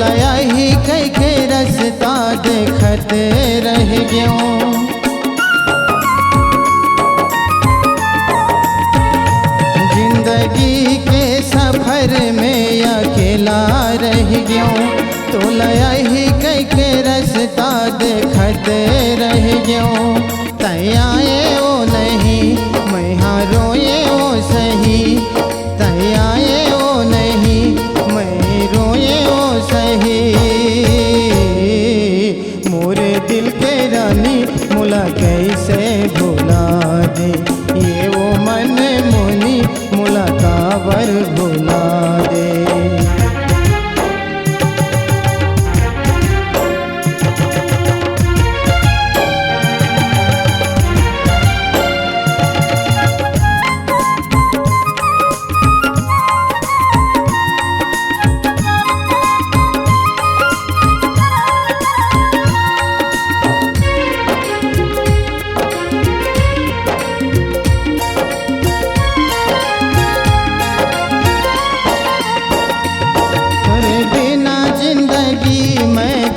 लया ही कई के रस्ता देखत रह गयो। जिंदगी के सफर में अकेला रह गयो, तो लया ही कई के रस्ता देखत रह गयो। तैयाए वो नहीं मैं हाँ रोए वो सही, तैयाए वो नहीं मैं रोए वो सही। मोरे दिल के रानी मुला कैसे भुला दे, ये वो मन मोनी मुला काबर भुला दे।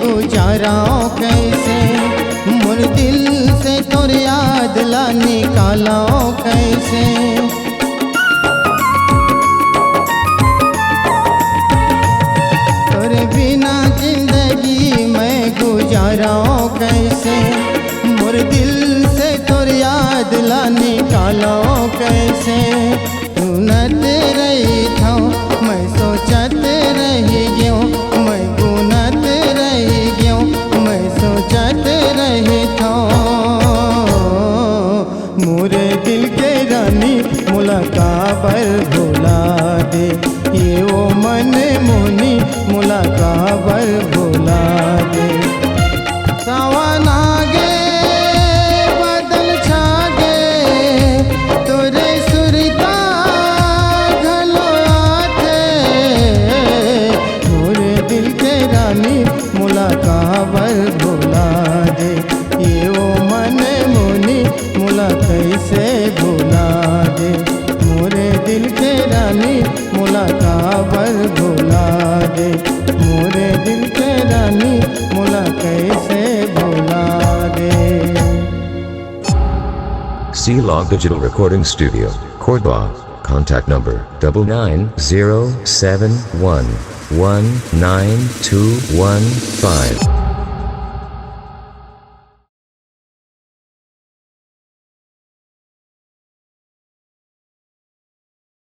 गुजाराओ कैसे मोर दिल से तोर याद ला निकालो कैसे। तोरे बिना जिंदगी मैं गुजाराओ कैसे, मोर दिल से तोर याद ला निकालो कैसे। सुनत रही था मैं सोचत रही गयो, मैं गुनत रही गयो मैं सोचत रही था। मोरे दिल के रानी मुला काबर भुला दे, ये वो मन मोनी मुला काबर भुला दे। सावन आगे बादल छागे तोरे सुरता घलो आथे, मोरे दिल के रानी मुला काबर भुला दे, ये वो मन मोनी मुला कैसे भुला दे। मोरे दिल के रानी मुला काबर भुला दे, मोरे दिल के रानी मुला कैसे भुला दे। C-Log Digital Recording Studio, Cordoba. Contact number 9907119215.